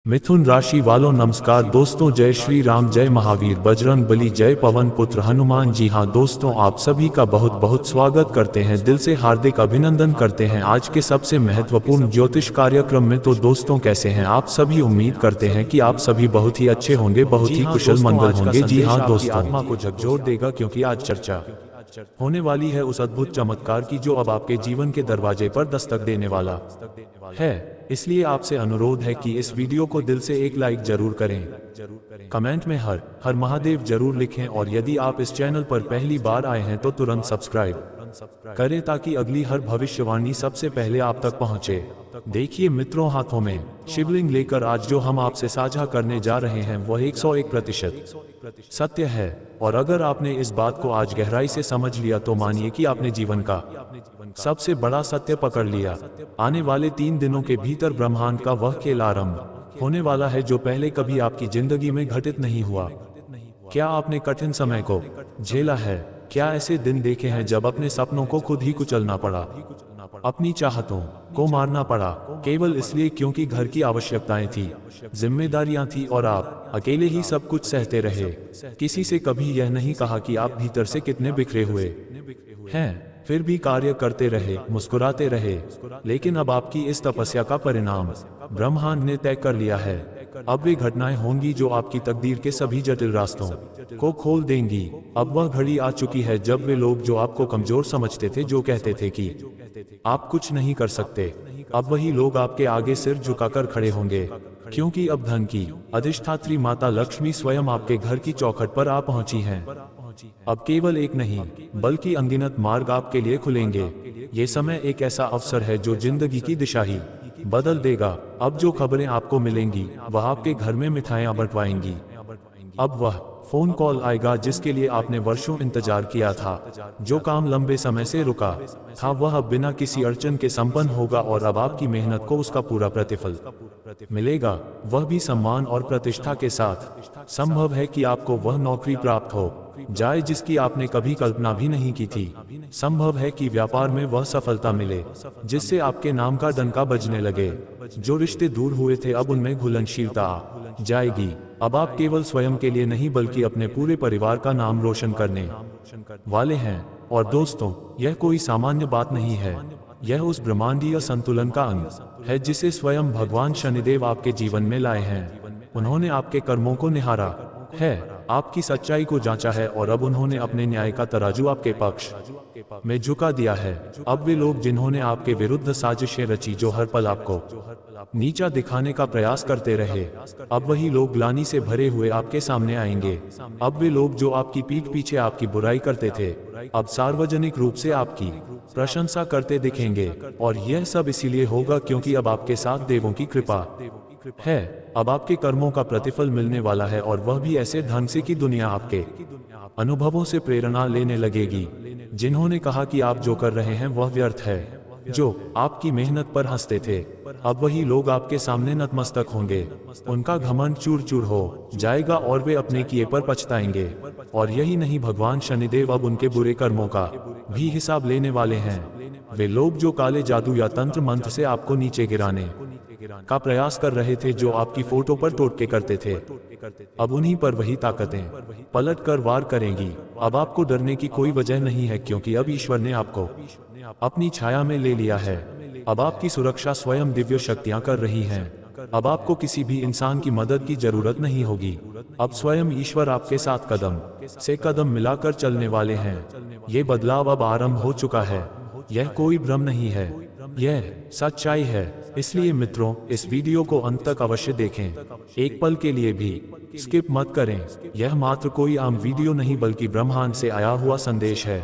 मिथुन राशि वालों नमस्कार दोस्तों, जय श्री राम, जय महावीर बजरंग बली, जय पवन पुत्र हनुमान। जी हाँ दोस्तों, आप सभी का बहुत बहुत स्वागत करते हैं, दिल से हार्दिक अभिनंदन करते हैं आज के सबसे महत्वपूर्ण ज्योतिष कार्यक्रम में। तो दोस्तों कैसे हैं आप सभी? उम्मीद करते हैं कि आप सभी बहुत ही अच्छे होंगे, बहुत ही कुशल मंगल होंगे। जी हाँ दोस्तों, आत्मा को झकझोर देगा क्योंकि आज चर्चा होने वाली है उस अद्भुत चमत्कार की जो अब आपके जीवन के दरवाजे पर दस्तक देने वाला है। इसलिए आपसे अनुरोध है कि इस वीडियो को दिल से एक लाइक जरूर करें, कमेंट में हर हर महादेव जरूर लिखें, और यदि आप इस चैनल पर पहली बार आए हैं तो तुरंत सब्सक्राइब करें ताकि अगली हर भविष्यवाणी सबसे पहले आप तक पहुंचे। देखिए मित्रों, हाथों में शिवलिंग लेकर आज जो हम आपसे साझा करने जा रहे हैं वह 101% सत्य है। और अगर आपने इस बात को आज गहराई से समझ लिया तो मानिए कि आपने जीवन का सबसे बड़ा सत्य पकड़ लिया। आने वाले 3 दिनों के भीतर ब्रह्मांड का वह खेल आरंभ होने वाला है जो पहले कभी आपकी जिंदगी में घटित नहीं हुआ। क्या आपने कठिन समय को झेला है? क्या ऐसे दिन देखे हैं जब अपने सपनों को खुद ही कुचलना पड़ा, अपनी चाहतों को मारना पड़ा, केवल इसलिए क्योंकि घर की आवश्यकताएं थी, जिम्मेदारियां थी और आप अकेले ही सब कुछ सहते रहे? किसी से कभी यह नहीं कहा कि आप भीतर से कितने बिखरे हुए हैं, फिर भी कार्य करते रहे, मुस्कुराते रहे। लेकिन अब आपकी इस तपस्या का परिणाम ब्रह्मांड ने तय कर लिया है। अब वे घटनाएं होंगी जो आपकी तकदीर के सभी जटिल रास्तों को खोल देंगी। अब वह घड़ी आ चुकी है जब वे लोग जो आपको कमजोर समझते थे, जो कहते थे कि आप कुछ नहीं कर सकते, अब वही लोग आपके आगे सिर झुकाकर खड़े होंगे, क्योंकि अब धन की अधिष्ठात्री माता लक्ष्मी स्वयं आपके घर की चौखट पर आ पहुंची हैं। अब केवल एक नहीं बल्कि अनगिनत मार्ग आपके लिए खुलेंगे। ये समय एक ऐसा अवसर है जो जिंदगी की दिशा ही बदल देगा। अब जो खबरें आपको मिलेंगी वह आपके घर में मिठाइयां बंटवाएंगी। अब वह फोन कॉल आएगा जिसके लिए आपने वर्षों इंतजार किया था। जो काम लंबे समय से रुका था वह अब बिना किसी अड़चन के संपन्न होगा, और अब आपकी मेहनत को उसका पूरा प्रतिफल मिलेगा, वह भी सम्मान और प्रतिष्ठा के साथ। संभव है कि आपको वह नौकरी प्राप्त हो जाए जिसकी आपने कभी कल्पना भी नहीं की थी। संभव है कि व्यापार में वह सफलता मिले जिससे आपके नाम का डंका बजने लगे। जो रिश्ते दूर हुए थे अब उनमें घुलनशीलता आ जाएगी। अब आप केवल स्वयं के लिए नहीं बल्कि अपने पूरे परिवार का नाम रोशन करने वाले हैं। और दोस्तों, यह कोई सामान्य बात नहीं है, यह उस ब्रह्मांडीय संतुलन का अंग है जिसे स्वयं भगवान शनिदेव आपके जीवन में लाए हैं। उन्होंने आपके कर्मों को निहारा है, आपकी सच्चाई को जांचा है, और अब उन्होंने अपने न्याय का तराजू आपके पक्ष में झुका दिया है। अब वे लोग जिन्होंने आपके विरुद्ध साजिशें रची, जो हर पल आपको नीचा दिखाने का प्रयास करते रहे, अब वही लोग ग्लानि से भरे हुए आपके सामने आएंगे। अब वे लोग जो आपकी पीठ पीछे आपकी बुराई करते थे अब सार्वजनिक रूप से आपकी प्रशंसा करते दिखेंगे। और यह सब इसीलिए होगा क्योंकि अब आपके साथ देवों की कृपा है। अब आपके कर्मों का प्रतिफल मिलने वाला है, और वह भी ऐसे ढंग से कि दुनिया आपके अनुभवों से प्रेरणा लेने लगेगी। जिन्होंने कहा कि आप जो कर रहे हैं वह व्यर्थ है, जो आपकी मेहनत पर हंसते थे, अब वही लोग आपके सामने नतमस्तक होंगे। उनका घमंड चूर चूर हो जाएगा और वे अपने किए पर पछताएंगे। और यही नहीं, भगवान शनिदेव अब उनके बुरे कर्मों का भी हिसाब लेने वाले हैं। वे लोग जो काले जादू या तंत्र मंत्र से आपको नीचे गिराने का प्रयास कर रहे थे, जो आपकी फोटो पर टोटके करते थे, अब उन्हीं पर वही ताकतें पलट कर वार करेंगी। अब आपको डरने की कोई वजह नहीं है, क्योंकि अब ईश्वर ने आपको अपनी छाया में ले लिया है। अब आपकी सुरक्षा स्वयं दिव्य शक्तियां कर रही हैं। अब आपको किसी भी इंसान की मदद की जरूरत नहीं होगी। अब स्वयं ईश्वर आपके साथ कदम से कदम मिलाकर चलने वाले हैं। ये बदलाव अब आरंभ हो चुका है। यह कोई भ्रम नहीं है, यह सच्चाई है। इसलिए मित्रों, इस वीडियो को अंत तक अवश्य देखें, एक पल के लिए भी स्किप मत करें। यह मात्र कोई आम वीडियो नहीं बल्कि ब्रह्मांड से आया हुआ संदेश है,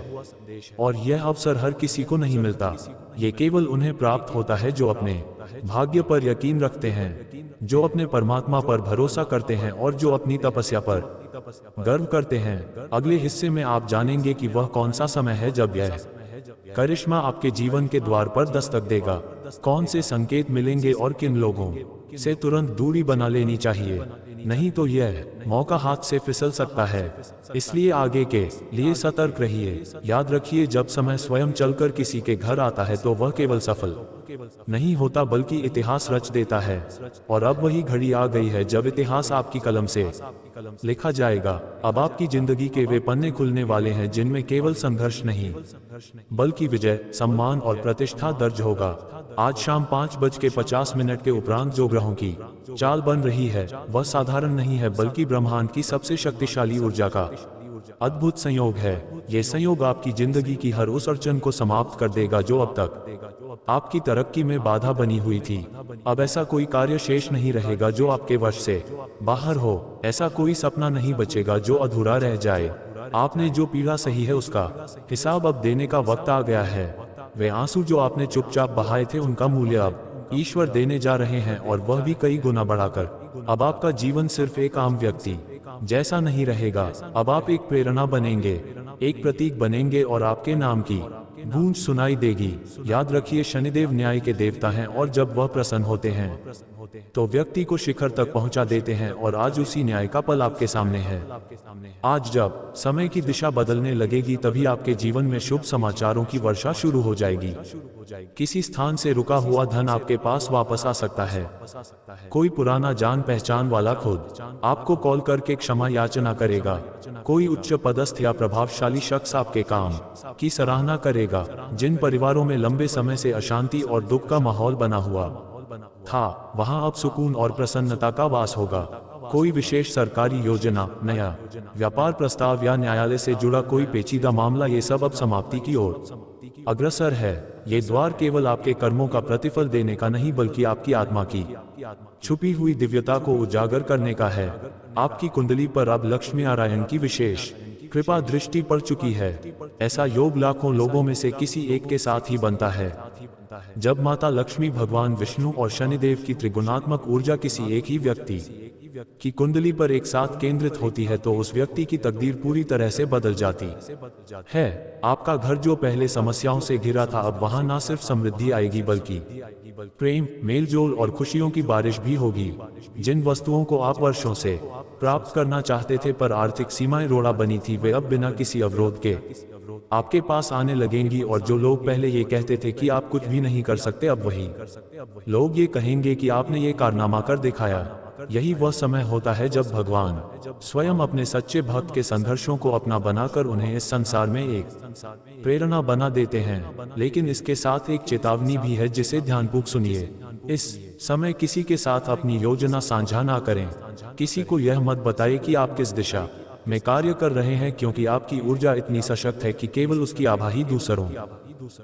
और यह अवसर हर किसी को नहीं मिलता। ये केवल उन्हें प्राप्त होता है जो अपने भाग्य पर यकीन रखते हैं, जो अपने परमात्मा पर भरोसा करते हैं, और जो अपनी तपस्या पर गर्व करते हैं। अगले हिस्से में आप जानेंगे कि वह कौन सा समय है जब यह करिश्मा आपके जीवन के द्वार पर दस्तक देगा, कौन से संकेत मिलेंगे और किन लोगों से तुरंत दूरी बना लेनी चाहिए, नहीं तो यह मौका हाथ से फिसल सकता है। इसलिए आगे के लिए सतर्क रहिए। याद रखिए, जब समय स्वयं चलकर किसी के घर आता है तो वह केवल सफल नहीं होता बल्कि इतिहास रच देता है। और अब वही घड़ी आ गई है जब इतिहास आपकी कलम से लिखा जाएगा। अब आपकी जिंदगी के वे पन्ने खुलने वाले हैं जिनमें केवल संघर्ष नहीं बल्कि विजय, सम्मान और प्रतिष्ठा दर्ज होगा। आज शाम 5:50 के उपरांत जो ग्रहों की चाल बन रही है वह साधारण नहीं है बल्कि ब्रह्मांड की सबसे शक्तिशाली ऊर्जा का अद्भुत संयोग है। ये संयोग आपकी जिंदगी की हर उस अड़चन को समाप्त कर देगा जो अब तक आपकी तरक्की में बाधा बनी हुई थी। अब ऐसा कोई कार्य शेष नहीं रहेगा जो आपके वश से बाहर हो। ऐसा कोई सपना नहीं बचेगा जो अधूरा रह जाए। आपने जो पीड़ा सही है उसका हिसाब अब देने का वक्त आ गया है। वे आंसू जो आपने चुपचाप बहाए थे उनका मूल्य अब ईश्वर देने जा रहे हैं, और वह भी कई गुना बढ़ाकर। अब आपका जीवन सिर्फ एक आम व्यक्ति जैसा नहीं रहेगा। अब आप एक प्रेरणा बनेंगे, एक प्रतीक बनेंगे और आपके नाम की गूंज सुनाई देगी। याद रखिए, शनिदेव न्याय के देवता हैं और जब वह प्रसन्न होते हैं तो व्यक्ति को शिखर तक पहुंचा देते हैं। और आज उसी न्याय का पल आपके सामने है। आज जब समय की दिशा बदलने लगेगी तभी आपके जीवन में शुभ समाचारों की वर्षा शुरू हो जाएगी। किसी स्थान से रुका हुआ धन आपके पास वापस आ सकता है। कोई पुराना जान पहचान वाला खुद आपको कॉल करके क्षमा याचना करेगा। कोई उच्च पदस्थ या प्रभावशाली शख्स आपके काम की सराहना करेगा। जिन परिवारों में लंबे समय से अशांति और दुख का माहौल बना हुआ था, वहां अब सुकून और प्रसन्नता का वास होगा। कोई विशेष सरकारी योजना, नया व्यापार प्रस्ताव या न्यायालय से जुड़ा कोई पेचीदा मामला, ये सब अब समाप्ति की ओर अग्रसर है। ये द्वार केवल आपके कर्मों का प्रतिफल देने का नहीं बल्कि आपकी आत्मा की छुपी हुई दिव्यता को उजागर करने का है। आपकी कुंडली पर अब लक्ष्मी नारायण की विशेष कृपा दृष्टि पड़ चुकी है। ऐसा योग लाखों लोगों में से किसी एक के साथ ही बनता है। जब माता लक्ष्मी, भगवान विष्णु और शनिदेव की त्रिगुणात्मक ऊर्जा किसी एक ही व्यक्ति की कुंडली पर एक साथ केंद्रित होती है तो उस व्यक्ति की तकदीर पूरी तरह से बदल जाती है। आपका घर जो पहले समस्याओं से घिरा था, अब वहां न सिर्फ समृद्धि आएगी बल्कि प्रेम, मेलजोल और खुशियों की बारिश भी होगी। जिन वस्तुओं को आप वर्षों से प्राप्त करना चाहते थे पर आर्थिक सीमाएं रोड़ा बनी थी, वे अब बिना किसी अवरोध के आपके पास आने लगेंगी। और जो लोग पहले ये कहते थे कि आप कुछ भी नहीं कर सकते, अब वही लोग ये कहेंगे कि आपने ये कारनामा कर दिखाया। यही वह समय होता है जब भगवान स्वयं अपने सच्चे भक्त के संघर्षों को अपना बनाकर उन्हें इस संसार में एक प्रेरणा बना देते हैं। लेकिन इसके साथ एक चेतावनी भी है जिसे ध्यानपूर्वक सुनिए। इस समय किसी के साथ अपनी योजना साझा ना करें। किसी को यह मत बताएं कि आप किस दिशा में कार्य कर रहे हैं, क्योंकि आपकी ऊर्जा इतनी सशक्त है कि केवल उसकी आभा ही दूसरों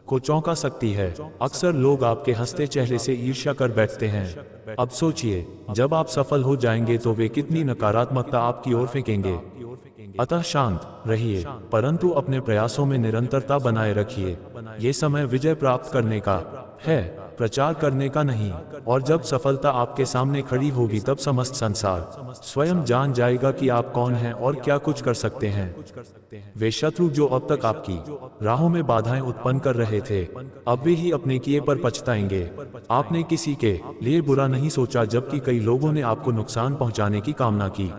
को चौंका सकती है। अक्सर लोग आपके हंसते चेहरे से ईर्ष्या कर बैठते हैं। अब सोचिए, जब आप सफल हो जाएंगे तो वे कितनी नकारात्मकता आपकी ओर फेंकेंगे। अतः शांत रहिए, परंतु अपने प्रयासों में निरंतरता बनाए रखिए। ये समय विजय प्राप्त करने का है, प्रचार करने का नहीं। और जब सफलता आपके सामने खड़ी होगी तब समस्त संसार स्वयं जान जाएगा कि आप कौन हैं और क्या कुछ कर सकते हैं। वे शत्रु जो अब तक आपकी राहों में बाधाएं उत्पन्न कर रहे थे, अब वे ही अपने किए पर पछताएंगे। आपने किसी के लिए बुरा नहीं सोचा, जबकि कई लोगों ने आपको नुकसान पहुंचाने की कामना की।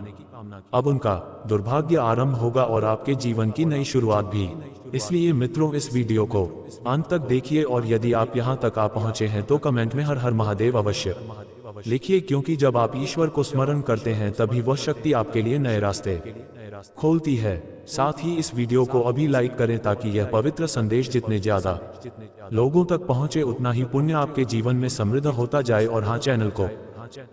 अब उनका दुर्भाग्य आरंभ होगा और आपके जीवन की नई शुरुआत भी। इसलिए मित्रों, इस वीडियो को अंत तक देखिए और यदि आप यहां तक आ पहुंचे हैं तो कमेंट में हर हर महादेव अवश्य लिखिए, क्योंकि जब आप ईश्वर को स्मरण करते हैं तभी वह शक्ति आपके लिए नए रास्ते खोलती है। साथ ही इस वीडियो को अभी लाइक करें ताकि यह पवित्र संदेश जितने ज्यादा लोगों तक पहुंचे उतना ही पुण्य आपके जीवन में समृद्ध होता जाए। और हाँ, चैनल को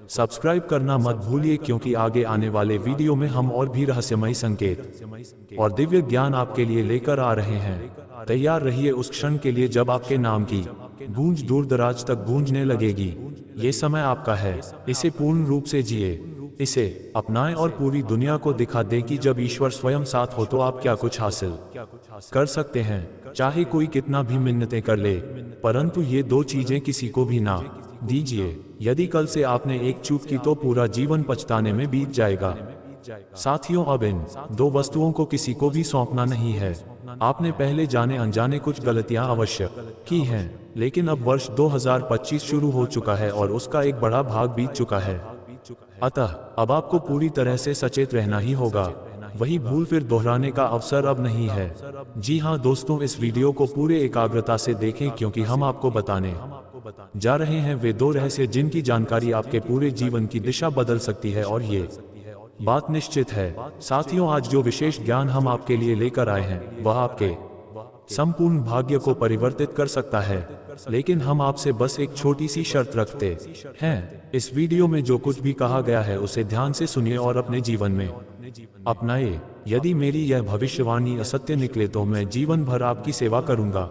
सब्सक्राइब करना मत भूलिए, क्योंकि आगे आने वाले वीडियो में हम और भी रहस्यमयी संकेत और दिव्य ज्ञान आपके लिए लेकर आ रहे हैं। तैयार रहिए उस क्षण के लिए जब आपके नाम की गूंज दूर दराज तक गूंजने लगेगी। ये समय आपका है, इसे पूर्ण रूप से जिए, इसे अपनाएं और पूरी दुनिया को दिखा दें कि जब ईश्वर स्वयं साथ हो तो आप क्या कुछ हासिल कर सकते हैं। चाहे कोई कितना भी मिन्नतें कर ले, परंतु ये दो चीजें किसी को भी ना दीजिए। यदि कल से आपने एक चूक की तो पूरा जीवन पछताने में बीत जाएगा। साथियों, अब इन दो वस्तुओं को किसी को भी सौंपना नहीं है। आपने पहले जाने अनजाने कुछ गलतियां अवश्य की हैं। लेकिन अब वर्ष 2025 शुरू हो चुका है और उसका एक बड़ा भाग बीत चुका है। अतः अब आपको पूरी तरह से सचेत रहना ही होगा। वही भूल फिर दोहराने का अवसर अब नहीं है। जी हाँ दोस्तों, इस वीडियो को पूरे एकाग्रता से देखें क्योंकि हम आपको बताने जा रहे हैं वे 2 रहस्य जिनकी जानकारी आपके पूरे जीवन की दिशा बदल सकती है। और ये बात निश्चित है साथियों, आज जो विशेष ज्ञान हम आपके लिए लेकर आए हैं वह आपके संपूर्ण भाग्य को परिवर्तित कर सकता है। लेकिन हम आपसे बस एक छोटी सी शर्त रखते हैं। इस वीडियो में जो कुछ भी कहा गया है उसे ध्यान से सुनिए और अपने जीवन में अपनाए। यदि मेरी यह भविष्यवाणी असत्य निकले तो मैं जीवन भर आपकी सेवा करूंगा,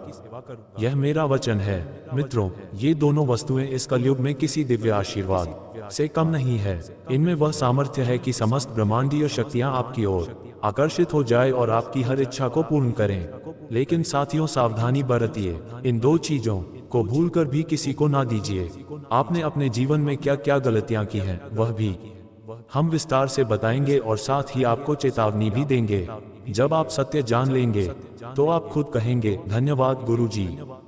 यह मेरा वचन है। मित्रों, ये दोनों वस्तुएं इस कलयुग में किसी दिव्य आशीर्वाद से कम नहीं है। इनमें वह सामर्थ्य है कि समस्त ब्रह्मांडीय शक्तियां आपकी ओर आकर्षित हो जाए और आपकी हर इच्छा को पूर्ण करें। लेकिन साथियों, सावधानी बरतिए, इन 2 चीजों को भूलकर भी किसी को ना दीजिए। आपने अपने जीवन में क्या क्या गलतियां की हैं वह भी हम विस्तार से बताएंगे और साथ ही आपको चेतावनी भी देंगे। जब आप सत्य जान लेंगे तो आप खुद कहेंगे, धन्यवाद गुरुजी,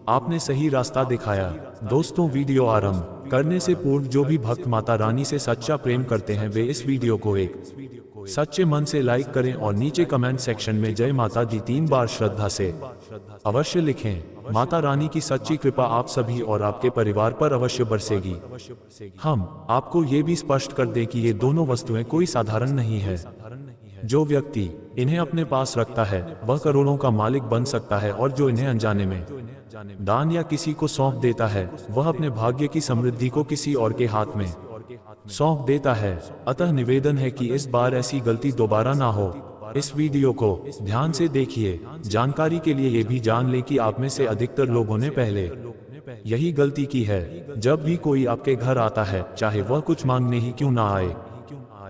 आपने सही रास्ता दिखाया। दोस्तों, वीडियो आरंभ करने से पूर्व जो भी भक्त माता रानी से सच्चा प्रेम करते हैं वे इस वीडियो को एक सच्चे मन से लाइक करें और नीचे कमेंट सेक्शन में जय माता दी 3 बार श्रद्धा से अवश्य लिखें। माता रानी की सच्ची कृपा आप सभी और आपके परिवार पर अवश्य बरसेगी। हम आपको ये भी स्पष्ट कर दें कि ये दोनों वस्तुएं कोई साधारण नहीं है। जो व्यक्ति इन्हें अपने पास रखता है वह करोड़ों का मालिक बन सकता है, और जो इन्हें अनजाने में दान या किसी को सौंप देता है वह अपने भाग्य की समृद्धि को किसी और के हाथ में सौंप देता है। अतः निवेदन है कि इस बार ऐसी गलती दोबारा ना हो। इस वीडियो को ध्यान से देखिए। जानकारी के लिए ये भी जान लें कि आप में से अधिकतर लोगों ने पहले यही गलती की है। जब भी कोई आपके घर आता है, चाहे वह कुछ मांगने ही क्यों ना आए,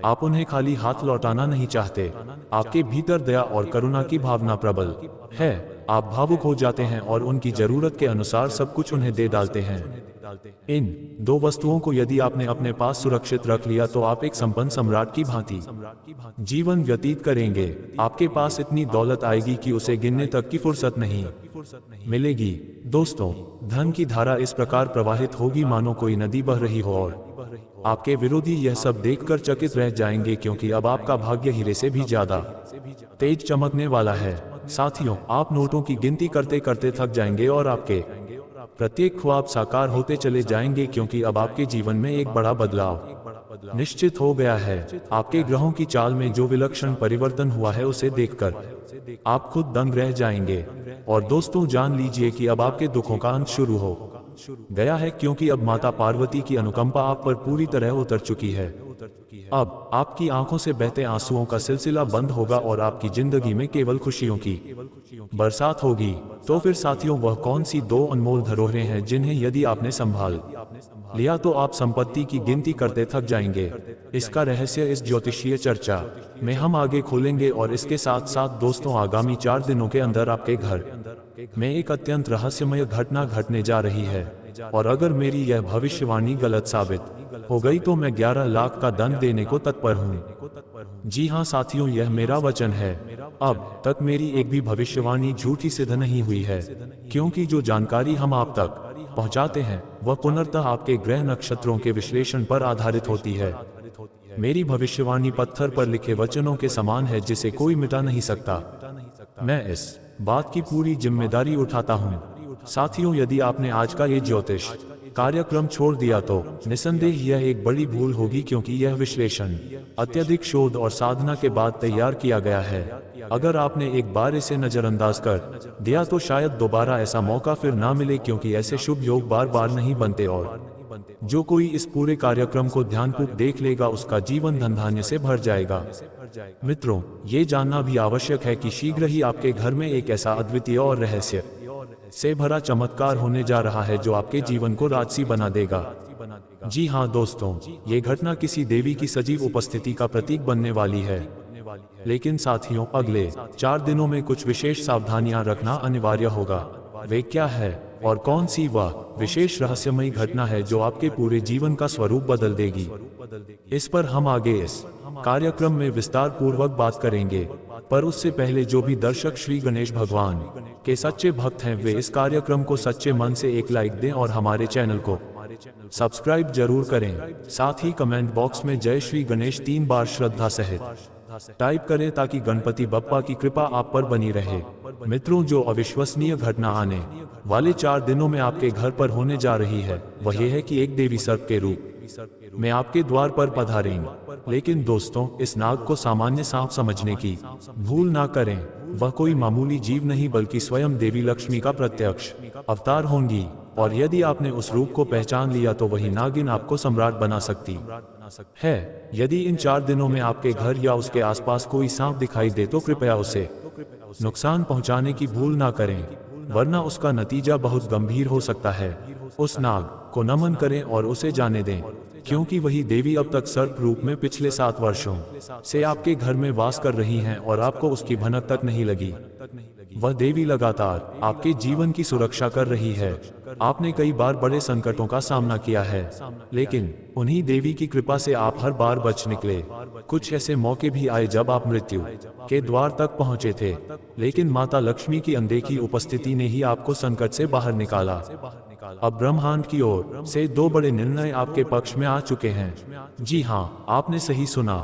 आप उन्हें खाली हाथ लौटाना नहीं चाहते। आपके भीतर दया और करुणा की भावना प्रबल है। आप भावुक हो जाते हैं और उनकी जरूरत के अनुसार सब कुछ उन्हें दे डालते हैं। इन 2 वस्तुओं को यदि आपने अपने पास सुरक्षित रख लिया तो आप एक संपन्न सम्राट की भांति जीवन व्यतीत करेंगे। आपके पास इतनी दौलत आएगी कि उसे गिनने तक की फुर्सत नहीं मिलेगी। दोस्तों, धन की धारा इस प्रकार प्रवाहित होगी मानो कोई नदी बह रही हो, और आपके विरोधी यह सब देखकर चकित रह जाएंगे क्योंकि अब आपका भाग्य हीरे से भी ज्यादा तेज चमकने वाला है। साथियों, आप नोटों की गिनती करते करते थक जाएंगे और आपके प्रत्येक ख्वाब साकार होते चले जाएंगे क्योंकि अब आपके जीवन में एक बड़ा बदलाव निश्चित हो गया है। आपके ग्रहों की चाल में जो विलक्षण परिवर्तन हुआ है उसे देखकर आप खुद दंग रह जाएंगे। और दोस्तों, जान लीजिए कि अब आपके दुखों का अंत शुरू हो गया है, क्योंकि अब माता पार्वती की अनुकंपा आप पर पूरी तरह उतर चुकी है। अब आपकी आंखों से बहते आंसुओं का सिलसिला बंद होगा और आपकी जिंदगी में केवल खुशियों की बरसात होगी। तो फिर साथियों, वह कौन सी 2 अनमोल धरोहरें हैं जिन्हें यदि आपने संभाल लिया तो आप संपत्ति की गिनती करते थक जाएंगे? इसका रहस्य इस ज्योतिषीय चर्चा में हम आगे खोलेंगे। और इसके साथ साथ दोस्तों, आगामी 4 दिनों के अंदर आपके घर में एक अत्यंत रहस्यमय घटना घटने जा रही है, और अगर मेरी यह भविष्यवाणी गलत साबित हो गई तो मैं 11 लाख का दंड देने को तत्पर हूँ। जी हाँ साथियों, यह मेरा वचन है। अब तक मेरी एक भी भविष्यवाणी झूठी सिद्ध नहीं हुई है, क्योंकि जो जानकारी हम आप तक पहुंचाते हैं वह पुनर्तः आपके ग्रह नक्षत्रों के विश्लेषण पर आधारित होती है। मेरी भविष्यवाणी पत्थर पर लिखे वचनों के समान है जिसे कोई मिटा नहीं सकता। मैं इस बात की पूरी जिम्मेदारी उठाता हूँ। साथियों, यदि आपने आज का ये ज्योतिष कार्यक्रम छोड़ दिया तो निसंदेह यह एक बड़ी भूल होगी, क्योंकि यह विश्लेषण अत्यधिक शोध और साधना के बाद तैयार किया गया है। अगर आपने एक बार इसे नजरअंदाज कर दिया तो शायद दोबारा ऐसा मौका फिर ना मिले, क्योंकि ऐसे शुभ योग बार बार नहीं बनते। और जो कोई इस पूरे कार्यक्रम को ध्यानपूर्वक देख लेगा उसका जीवन धन धान्य से भर जाएगा। मित्रों, ये जानना भी आवश्यक है कि शीघ्र ही आपके घर में एक ऐसा अद्वितीय और रहस्य से भरा चमत्कार होने जा रहा है जो आपके जीवन को राजसी बना देगा। जी हाँ दोस्तों, ये घटना किसी देवी की सजीव उपस्थिति का प्रतीक बनने वाली है। लेकिन साथियों, अगले 4 दिनों में कुछ विशेष सावधानियां रखना अनिवार्य होगा। वे क्या है और कौन सी वह विशेष रहस्यमयी घटना है जो आपके पूरे जीवन का स्वरूप बदल देगी? इस पर हम आगे इस कार्यक्रम में विस्तार पूर्वक बात करेंगे, पर उससे पहले जो भी दर्शक श्री गणेश भगवान के सच्चे भक्त हैं वे इस कार्यक्रम को सच्चे मन से एक लाइक दें और हमारे चैनल को सब्सक्राइब जरूर करें। साथ ही कमेंट बॉक्स में जय श्री गणेश 3 बार श्रद्धा सहित टाइप करें ताकि गणपति बप्पा की कृपा आप पर बनी रहे। मित्रों, जो अविश्वसनीय घटना आने वाले 4 दिनों में आपके घर पर होने जा रही है वह यह है कि एक देवी सर्प के रूप में आपके द्वार पर पधारेंगे। लेकिन दोस्तों, इस नाग को सामान्य सांप समझने की भूल ना करें। वह कोई मामूली जीव नहीं बल्कि स्वयं देवी लक्ष्मी का प्रत्यक्ष अवतार होंगी, और यदि आपने उस रूप को पहचान लिया तो वही नागिन आपको सम्राट बना सकती है। यदि इन 4 दिनों में आपके घर या उसके आसपास कोई सांप दिखाई दे तो कृपया उसे नुकसान पहुंचाने की भूल ना करें, वरना उसका नतीजा बहुत गंभीर हो सकता है। उस नाग को नमन करें और उसे जाने दें, क्योंकि वही देवी अब तक सर्प रूप में पिछले 7 वर्षों से आपके घर में वास कर रही हैं और आपको उसकी भनक तक नहीं लगी। वह देवी लगातार आपके जीवन की सुरक्षा कर रही है। आपने कई बार बड़े संकटों का सामना किया है, लेकिन उन्हीं देवी की कृपा से आप हर बार बच निकले। कुछ ऐसे मौके भी आए जब आप मृत्यु के द्वार तक पहुंचे थे, लेकिन माता लक्ष्मी की अनदेखी उपस्थिति ने ही आपको संकट से बाहर निकाला। अब ब्रह्मांड की ओर से 2 बड़े निर्णय आपके पक्ष में आ चुके हैं। जी हाँ, आपने सही सुना।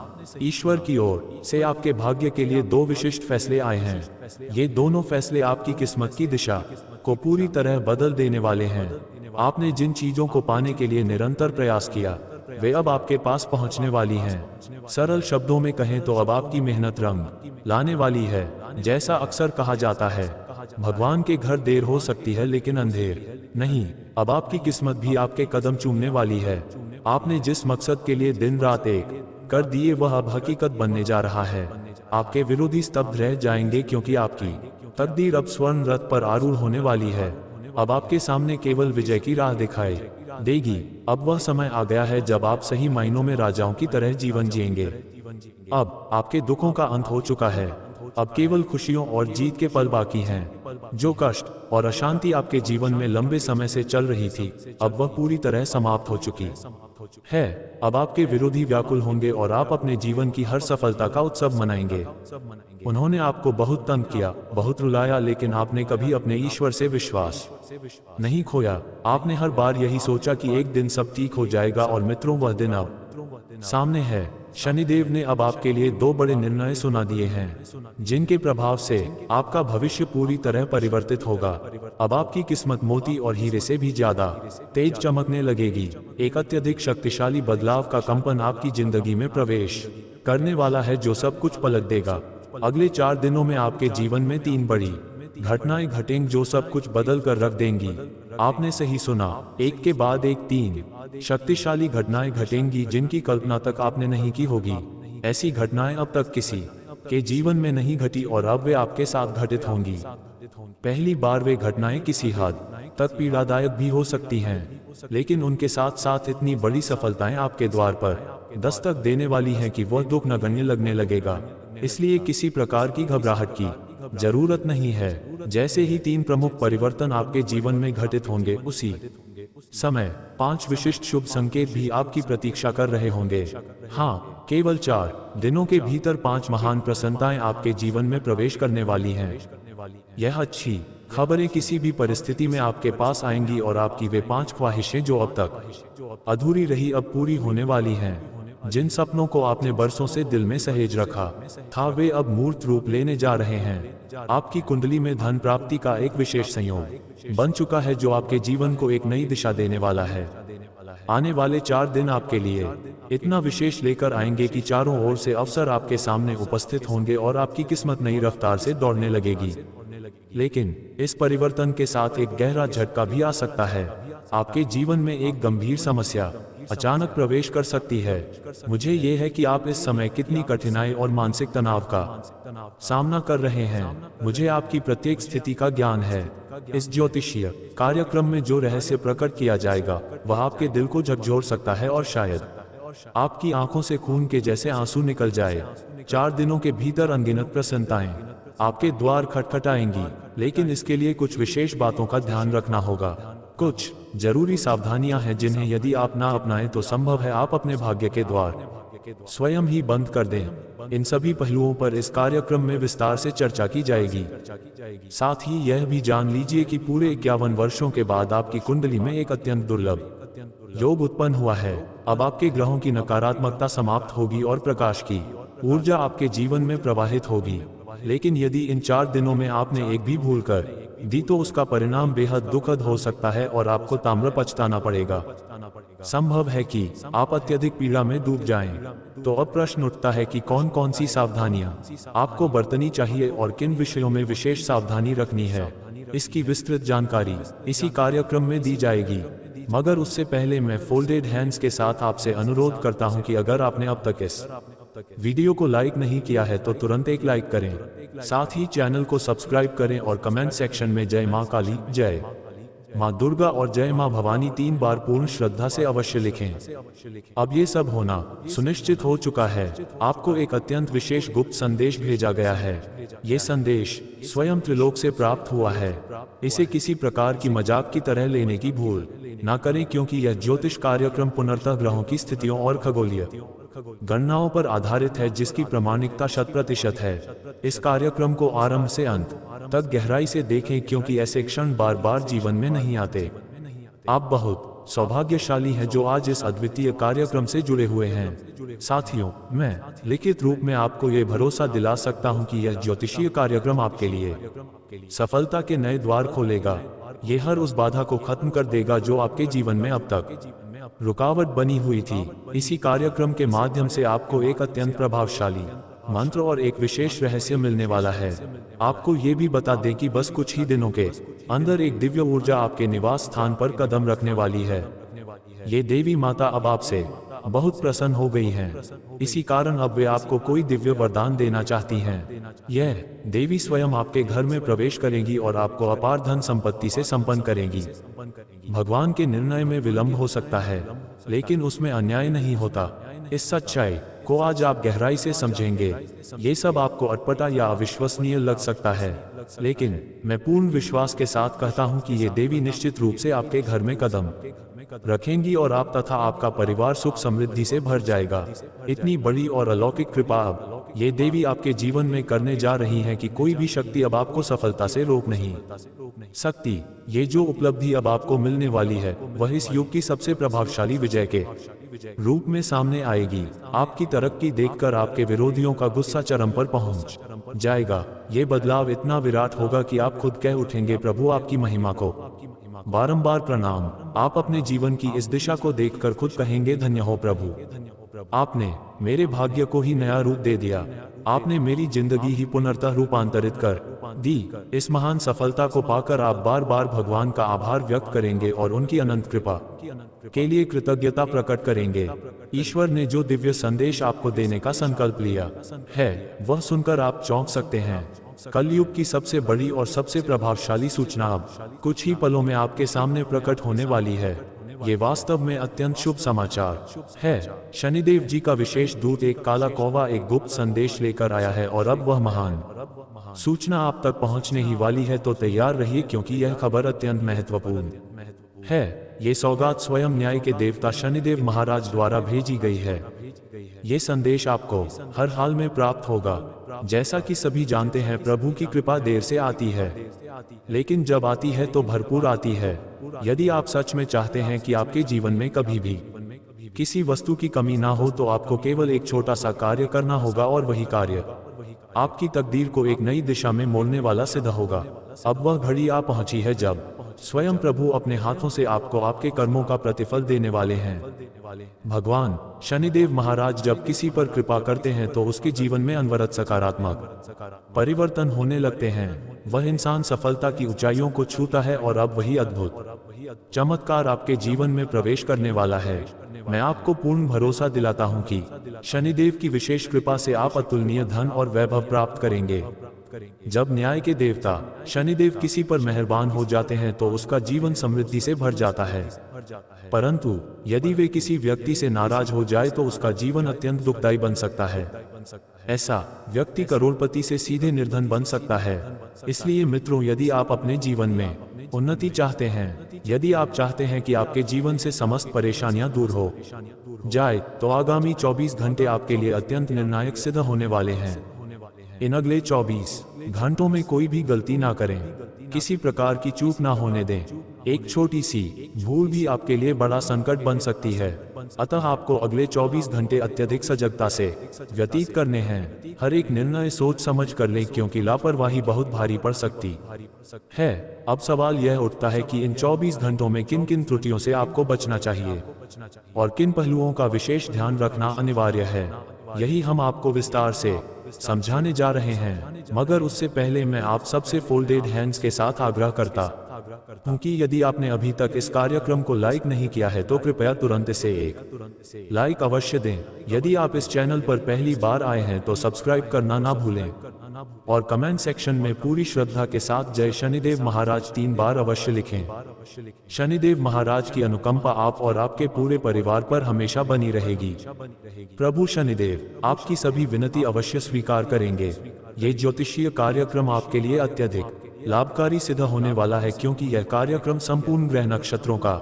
ईश्वर की ओर से आपके भाग्य के लिए 2 विशिष्ट फैसले आए हैं। ये दोनों फैसले आपकी किस्मत की दिशा को पूरी तरह बदल देने वाले हैं। आपने जिन चीजों को पाने के लिए निरंतर प्रयास किया वे अब आपके पास पहुंचने वाली हैं। सरल शब्दों में कहें तो अब आपकी मेहनत रंग लाने वाली है। जैसा अक्सर कहा जाता है, भगवान के घर देर हो सकती है लेकिन अंधेर नहीं। अब आपकी किस्मत भी आपके कदम चूमने वाली है। आपने जिस मकसद के लिए दिन रात एक कर दिए वह अब हकीकत बनने जा रहा है। आपके विरोधी स्तब्ध रह जाएंगे, क्योंकि आपकी तकदीर अब स्वर्ण रथ पर आरूढ़ होने वाली है। अब आपके सामने केवल विजय की राह दिखाई देगी। अब वह समय आ गया है जब आप सही मायनों में राजाओं की तरह जीवन जिएंगे। अब आपके दुखों का अंत हो चुका है। अब केवल खुशियों और जीत के पल बाकी हैं। जो कष्ट और अशांति आपके जीवन में लंबे समय से चल रही थी, अब वह पूरी तरह समाप्त हो चुकी है। अब आपके विरोधी व्याकुल होंगे और आप अपने जीवन की हर सफलता का उत्सव मनाएंगे। उन्होंने आपको बहुत तंग किया, बहुत रुलाया, लेकिन आपने कभी अपने ईश्वर से विश्वास नहीं खोया। आपने हर बार यही सोचा कि एक दिन सब ठीक हो जाएगा, और मित्रों, वह दिन अब सामने है। शनिदेव ने अब आपके लिए 2 बड़े निर्णय सुना दिए हैं, जिनके प्रभाव से आपका भविष्य पूरी तरह परिवर्तित होगा। अब आपकी किस्मत मोती और हीरे से भी ज्यादा तेज चमकने लगेगी। एक अत्यधिक शक्तिशाली बदलाव का कंपन आपकी जिंदगी में प्रवेश करने वाला है, जो सब कुछ पलट देगा। अगले 4 दिनों में आपके जीवन में 3 बड़ी घटनाएं घटेंगी जो सब कुछ बदल कर रख देंगी। आपने सही सुना, एक के बाद एक 3 शक्तिशाली घटनाएं घटेंगी जिनकी कल्पना तक आपने नहीं की होगी। ऐसी घटनाएं अब तक किसी के जीवन में नहीं घटी और अब वे आपके साथ घटित होंगी। पहली बार वे घटनाएं किसी हद तक पीड़ादायक भी हो सकती हैं, लेकिन उनके साथ साथ इतनी बड़ी सफलताएं आपके द्वार पर दस्तक देने वाली हैं कि वह दुख नगण्य लगने लगेगा। इसलिए किसी प्रकार की घबराहट की जरूरत नहीं है। जैसे ही 3 प्रमुख परिवर्तन आपके जीवन में घटित होंगे, उसी समय 5 विशिष्ट शुभ संकेत भी आपकी प्रतीक्षा कर रहे होंगे। हाँ, केवल 4 दिनों के भीतर 5 महान प्रसन्नताएं आपके जीवन में प्रवेश करने वाली हैं। यह अच्छी खबरें किसी भी परिस्थिति में आपके पास आएंगी और आपकी वे 5 ख्वाहिशें जो अब तक अधूरी रही अब पूरी होने वाली हैं। जिन सपनों को आपने बरसों से दिल में सहेज रखा था वे अब मूर्त रूप लेने जा रहे हैं। आपकी कुंडली में धन प्राप्ति का एक विशेष संयोग बन चुका है जो आपके जीवन को एक नई दिशा देने वाला है। आने वाले 4 दिन आपके लिए इतना विशेष लेकर आएंगे कि चारों ओर से अवसर आपके सामने उपस्थित होंगे और आपकी किस्मत नई रफ्तार से दौड़ने लगेगी। लेकिन इस परिवर्तन के साथ एक गहरा झटका भी आ सकता है। आपके जीवन में एक गंभीर समस्या अचानक प्रवेश कर सकती है। मुझे ये है कि आप इस समय कितनी कठिनाई और मानसिक तनाव का सामना कर रहे हैं। मुझे आपकी प्रत्येक स्थिति का ज्ञान है। इस ज्योतिषीय कार्यक्रम में जो रहस्य प्रकट किया जाएगा वह आपके दिल को झकझोर सकता है और शायद आपकी आंखों से खून के जैसे आंसू निकल जाए। 4 दिनों के भीतर अनगिनत प्रसन्नताएं आपके द्वार खटखटाएंगी, लेकिन इसके लिए कुछ विशेष बातों का ध्यान रखना होगा। कुछ जरूरी सावधानियां हैं जिन्हें यदि आप ना अपनाएं तो संभव है आप अपने भाग्य के द्वार स्वयं ही बंद कर दें। इन सभी पहलुओं पर इस कार्यक्रम में विस्तार से चर्चा की जाएगी। साथ ही यह भी जान लीजिए कि पूरे 51 वर्षों के बाद आपकी कुंडली में एक अत्यंत दुर्लभ योग उत्पन्न हुआ है। अब आपके ग्रहों की नकारात्मकता समाप्त होगी और प्रकाश की ऊर्जा आपके जीवन में प्रवाहित होगी। लेकिन यदि इन 4 दिनों में आपने एक भी भूल कर दी तो उसका परिणाम बेहद दुखद हो सकता है और आपको ताम्र पछताना पड़ेगा। संभव है कि आप अत्यधिक पीड़ा में डूब जाएं। तो अब प्रश्न उठता है कि कौन कौन सी सावधानियां आपको बरतनी चाहिए और किन विषयों में विशेष सावधानी रखनी है। इसकी विस्तृत जानकारी इसी कार्यक्रम में दी जाएगी। मगर उससे पहले मैं फोल्डेड हैंड्स के साथ आपसे अनुरोध करता हूं कि अगर आपने अब तक इस वीडियो को लाइक नहीं किया है तो तुरंत एक लाइक करें। साथ ही चैनल को सब्सक्राइब करें और कमेंट सेक्शन में जय मां काली, जय मां दुर्गा और जय मां भवानी 3 बार पूर्ण श्रद्धा से अवश्य लिखें। अब ये सब होना सुनिश्चित हो चुका है। आपको एक अत्यंत विशेष गुप्त संदेश भेजा गया है। ये संदेश स्वयं त्रिलोक से प्राप्त हुआ है। इसे किसी प्रकार की मजाक की तरह लेने की भूल ना करें, क्योंकि यह ज्योतिष कार्यक्रम पुनर्तः ग्रहों की स्थितियों और खगोलीय गणनाओं पर आधारित है, जिसकी प्रामाणिकता 100% है। इस कार्यक्रम को आरंभ से अंत तक गहराई से देखें, क्योंकि ऐसे क्षण बार बार जीवन में नहीं आते। आप बहुत सौभाग्यशाली हैं जो आज इस अद्वितीय कार्यक्रम से जुड़े हुए हैं। साथियों, मैं लिखित रूप में आपको ये भरोसा दिला सकता हूं कि यह ज्योतिषीय कार्यक्रम आपके लिए सफलता के नए द्वार खोलेगा। ये हर उस बाधा को खत्म कर देगा जो आपके जीवन में अब तक रुकावट बनी हुई थी। इसी कार्यक्रम के माध्यम से आपको एक अत्यंत प्रभावशाली मंत्र और एक विशेष रहस्य मिलने वाला है। आपको ये भी बता दें कि बस कुछ ही दिनों के अंदर एक दिव्य ऊर्जा आपके निवास स्थान पर कदम रखने वाली है। ये देवी माता अब आपसे बहुत प्रसन्न हो गई हैं। इसी कारण अब वे आपको कोई दिव्य वरदान देना चाहती हैं। यह देवी स्वयं आपके घर में प्रवेश करेंगी और आपको अपार धन संपत्ति से संपन्न करेंगी। भगवान के निर्णय में विलंब हो सकता है, लेकिन उसमें अन्याय नहीं होता। इस सच्चाई को आज आप गहराई से समझेंगे। ये सब आपको अटपटा या अविश्वसनीय लग सकता है, लेकिन मैं पूर्ण विश्वास के साथ कहता हूं कि ये देवी निश्चित रूप से आपके घर में कदम रखेंगी और आप तथा आपका परिवार सुख समृद्धि से भर जाएगा। इतनी बड़ी और अलौकिक कृपा अब ये देवी आपके जीवन में करने जा रही है कि कोई भी शक्ति अब आपको सफलता से रोक नहीं सकती। ये जो उपलब्धि अब आपको मिलने वाली है वह इस युग की सबसे प्रभावशाली विजय के रूप में सामने आएगी। आपकी तरक्की देखकर आपके विरोधियों का गुस्सा चरम पर पहुंच जाएगा। ये बदलाव इतना विराट होगा कि आप खुद कह उठेंगे, प्रभु आपकी महिमा को बारंबार प्रणाम। आप अपने जीवन की इस दिशा को देखकर खुद कहेंगे, धन्य हो प्रभु, आपने मेरे भाग्य को ही नया रूप दे दिया। आपने मेरी जिंदगी ही पुनर्तः रूपांतरित कर दी। इस महान सफलता को पाकर आप बार बार भगवान का आभार व्यक्त करेंगे और उनकी अनंत कृपा के लिए कृतज्ञता प्रकट करेंगे। ईश्वर ने जो दिव्य संदेश आपको देने का संकल्प लिया है वह सुनकर आप चौंक सकते हैं। कलयुग की सबसे बड़ी और सबसे प्रभावशाली सूचना अब कुछ ही पलों में आपके सामने प्रकट होने वाली है। ये वास्तव में अत्यंत शुभ समाचार है। शनिदेव जी का विशेष दूत एक काला कौवा एक गुप्त संदेश लेकर आया है और अब वह महान सूचना आप तक पहुंचने ही वाली है। तो तैयार रहिए, क्योंकि यह खबर अत्यंत महत्वपूर्ण है। ये सौगात स्वयं न्याय के देवता शनिदेव महाराज द्वारा भेजी गई है। ये संदेश आपको हर हाल में प्राप्त होगा। जैसा कि सभी जानते हैं, प्रभु की कृपा देर से आती है, लेकिन जब आती है तो भरपूर आती है। यदि आप सच में चाहते हैं कि आपके जीवन में कभी भी किसी वस्तु की कमी ना हो तो आपको केवल एक छोटा सा कार्य करना होगा और वही कार्य आपकी तकदीर को एक नई दिशा में मोड़ने वाला सिद्ध होगा। अब वह घड़ी आ पहुंची है जब स्वयं प्रभु अपने हाथों से आपको आपके कर्मों का प्रतिफल देने वाले हैं। भगवान शनिदेव महाराज जब किसी पर कृपा करते हैं तो उसके जीवन में अनवरत सकारात्मक परिवर्तन होने लगते हैं। वह इंसान सफलता की ऊंचाइयों को छूता है और अब वही अद्भुत चमत्कार आपके जीवन में प्रवेश करने वाला है। मैं आपको पूर्ण भरोसा दिलाता हूं कि शनिदेव की विशेष कृपा से आप अतुलनीय धन और वैभव प्राप्त करेंगे। जब न्याय के देवता शनिदेव किसी पर मेहरबान हो जाते हैं तो उसका जीवन समृद्धि से भर जाता है, परंतु यदि वे किसी व्यक्ति से नाराज हो जाए तो उसका जीवन अत्यंत दुखदायी बन सकता है। ऐसा व्यक्ति करोड़पति से सीधे निर्धन बन सकता है। इसलिए मित्रों, यदि आप अपने जीवन में उन्नति चाहते हैं यदि आप चाहते हैं कि आपके जीवन से समस्त परेशानियां दूर हो जाए तो आगामी 24 घंटे आपके लिए अत्यंत निर्णायक सिद्ध होने वाले हैं। इन अगले 24 घंटों में कोई भी गलती ना करें, किसी प्रकार की चूक ना होने दें। एक छोटी सी भूल भी आपके लिए बड़ा संकट बन सकती है। अतः आपको अगले 24 घंटे अत्यधिक सजगता से व्यतीत करने हैं। हर एक निर्णय सोच समझ कर लें, क्योंकि लापरवाही बहुत भारी पड़ सकती है। अब सवाल यह उठता है कि इन 24 घंटों में किन किन त्रुटियों से आपको बचना चाहिए और किन पहलुओं का विशेष ध्यान रखना अनिवार्य है। यही हम आपको विस्तार से समझाने जा रहे हैं। मगर उससे पहले मैं आप सबसे फोल्डेड हैंड्स के साथ आग्रह करता हूं कि यदि आपने अभी तक इस कार्यक्रम को लाइक नहीं किया है तो कृपया तुरंत से एक लाइक अवश्य दें। यदि आप इस चैनल पर पहली बार आए हैं तो सब्सक्राइब करना ना भूलें और कमेंट सेक्शन में पूरी श्रद्धा के साथ जय शनिदेव महाराज 3 बार अवश्य लिखें। शनिदेव महाराज की अनुकंपा आप और आपके पूरे परिवार पर हमेशा बनी रहेगी। प्रभु शनिदेव आपकी सभी विनती अवश्य स्वीकार करेंगे। ये ज्योतिषीय कार्यक्रम आपके लिए अत्यधिक लाभकारी सिद्ध होने वाला है, क्योंकि यह कार्यक्रम संपूर्ण ग्रह नक्षत्रों का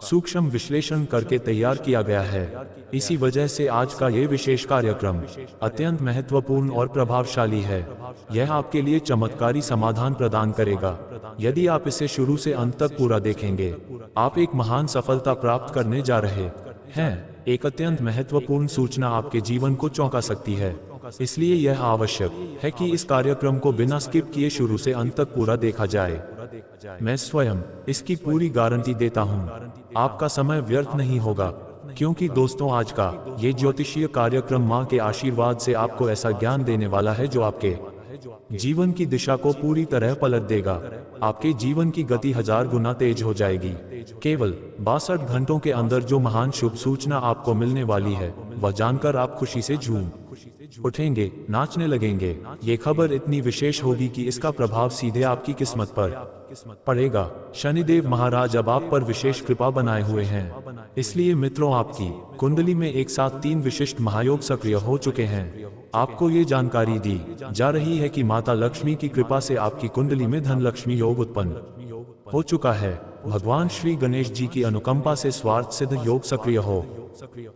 सूक्ष्म विश्लेषण करके तैयार किया गया है। इसी वजह से आज का ये विशेष कार्यक्रम अत्यंत महत्वपूर्ण और प्रभावशाली है। यह आपके लिए चमत्कारी समाधान प्रदान करेगा। यदि आप इसे शुरू से अंत तक पूरा देखेंगे, आप एक महान सफलता प्राप्त करने जा रहे हैं। एक अत्यंत महत्वपूर्ण सूचना आपके जीवन को चौंका सकती है, इसलिए यह आवश्यक है कि इस कार्यक्रम को बिना स्किप किए शुरू से अंत तक पूरा देखा जाए। मैं स्वयं इसकी पूरी गारंटी देता हूं, आपका समय व्यर्थ नहीं होगा, क्योंकि दोस्तों आज का ये ज्योतिषीय कार्यक्रम मां के आशीर्वाद से आपको ऐसा ज्ञान देने वाला है जो आपके जीवन की दिशा को पूरी तरह पलट देगा। आपके जीवन की गति 1000 गुना तेज हो जाएगी। केवल 62 घंटों के अंदर जो महान शुभ सूचना आपको मिलने वाली है, वह जानकर आप खुशी से झूम उठेंगे, नाचने लगेंगे। ये खबर इतनी विशेष होगी कि इसका प्रभाव सीधे आपकी किस्मत पर पड़ेगा। शनिदेव महाराज अब आप पर विशेष कृपा बनाए हुए हैं। इसलिए मित्रों, आपकी कुंडली में एक साथ 3 विशिष्ट महायोग सक्रिय हो चुके हैं। आपको ये जानकारी दी जा रही है कि माता लक्ष्मी की कृपा से आपकी कुंडली में धन लक्ष्मी योग उत्पन्न हो चुका है। भगवान श्री गणेश जी की अनुकंपा से स्वार्थ सिद्ध योग सक्रिय हो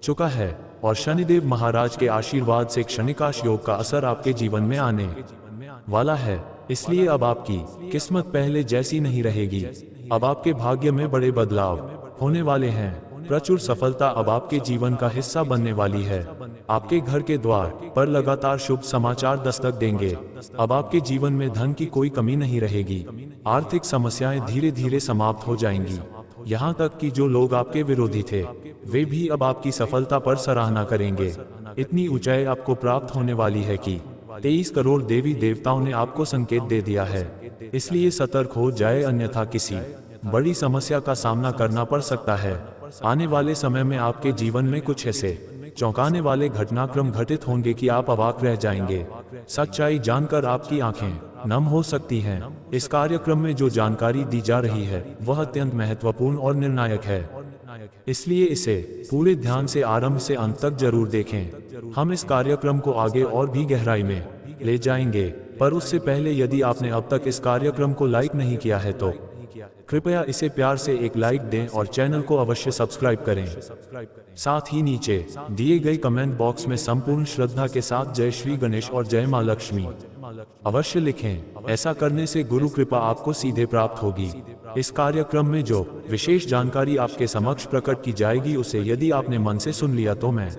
चुका है और शनिदेव महाराज के आशीर्वाद से क्षणिकाश योग का असर आपके जीवन में आने वाला है। इसलिए अब आपकी किस्मत पहले जैसी नहीं रहेगी। अब आपके भाग्य में बड़े बदलाव होने वाले हैं। प्रचुर सफलता अब आपके जीवन का हिस्सा बनने वाली है। आपके घर के द्वार पर लगातार शुभ समाचार दस्तक देंगे। अब आपके जीवन में धन की कोई कमी नहीं रहेगी। आर्थिक समस्याएं धीरे धीरे समाप्त हो जाएंगी। यहाँ तक कि जो लोग आपके विरोधी थे, वे भी अब आपकी सफलता पर सराहना करेंगे। इतनी ऊंचाई आपको प्राप्त होने वाली है कि 23 करोड़ देवी देवताओं ने आपको संकेत दे दिया है। इसलिए सतर्क हो जाए, अन्यथा किसी बड़ी समस्या का सामना करना पड़ सकता है। आने वाले समय में आपके जीवन में कुछ ऐसे चौंकाने वाले घटनाक्रम घटित होंगे कि आप अवाक रह जाएंगे। सच्चाई जानकर आपकी आंखें नम हो सकती हैं। इस कार्यक्रम में जो जानकारी दी जा रही है वह अत्यंत महत्वपूर्ण और निर्णायक है, इसलिए इसे पूरे ध्यान से आरंभ से अंत तक जरूर देखें। हम इस कार्यक्रम को आगे और भी गहराई में ले जाएंगे, पर उससे पहले यदि आपने अब तक इस कार्यक्रम को लाइक नहीं किया है तो कृपया इसे प्यार से एक लाइक दें और चैनल को अवश्य सब्सक्राइब करें। साथ ही नीचे दिए गए कमेंट बॉक्स में संपूर्ण श्रद्धा के साथ जय श्री गणेश और जय मां लक्ष्मी अवश्य लिखें। ऐसा करने से गुरु कृपा आपको सीधे प्राप्त होगी। इस कार्यक्रम में जो विशेष जानकारी आपके समक्ष प्रकट की जाएगी, उसे यदि आपने मन से सुन लिया तो मैं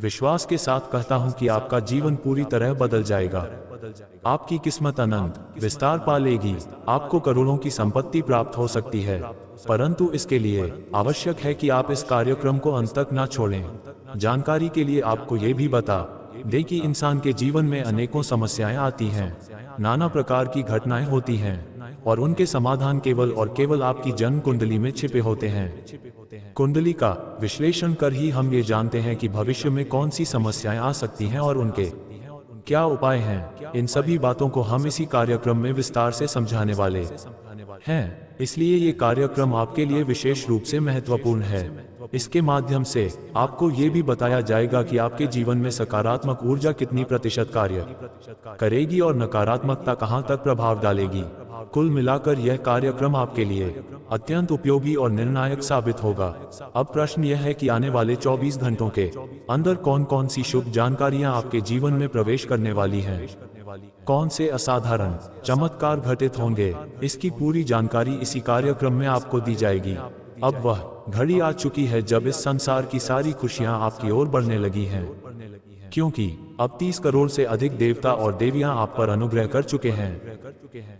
विश्वास के साथ कहता हूं कि आपका जीवन पूरी तरह बदल जाएगा। आपकी किस्मत अनंत विस्तार पा लेगी। आपको करोड़ों की संपत्ति प्राप्त हो सकती है, परंतु इसके लिए आवश्यक है कि आप इस कार्यक्रम को अंत तक न छोड़ें। जानकारी के लिए आपको ये भी बता दें कि इंसान के जीवन में अनेकों समस्याएं आती हैं, नाना प्रकार की घटनाएं होती हैं और उनके समाधान केवल और केवल आपकी जन्म कुंडली में छिपे होते हैं। कुंडली का विश्लेषण कर ही हम ये जानते हैं कि भविष्य में कौन सी समस्याएं आ सकती हैं और उनके क्या उपाय हैं। इन सभी बातों को हम इसी कार्यक्रम में विस्तार से समझाने वाले हैं। इसलिए ये कार्यक्रम आपके लिए विशेष रूप से महत्वपूर्ण है। इसके माध्यम से आपको ये भी बताया जाएगा कि आपके जीवन में सकारात्मक ऊर्जा कितनी प्रतिशत कार्य करेगी और नकारात्मकता कहां तक प्रभाव डालेगी। कुल मिलाकर यह कार्यक्रम आपके लिए अत्यंत उपयोगी और निर्णायक साबित होगा। अब प्रश्न यह है कि आने वाले 24 घंटों के अंदर कौन कौन सी शुभ जानकारियां आपके जीवन में प्रवेश करने वाली हैं, कौन से असाधारण चमत्कार घटित होंगे, इसकी पूरी जानकारी इसी कार्यक्रम में आपको दी जाएगी। अब वह घड़ी आ चुकी है जब इस संसार की सारी खुशियां आपकी ओर बढ़ने लगी हैं, क्योंकि अब 30 करोड़ से अधिक देवता और देवियां आप पर अनुग्रह कर चुके हैं।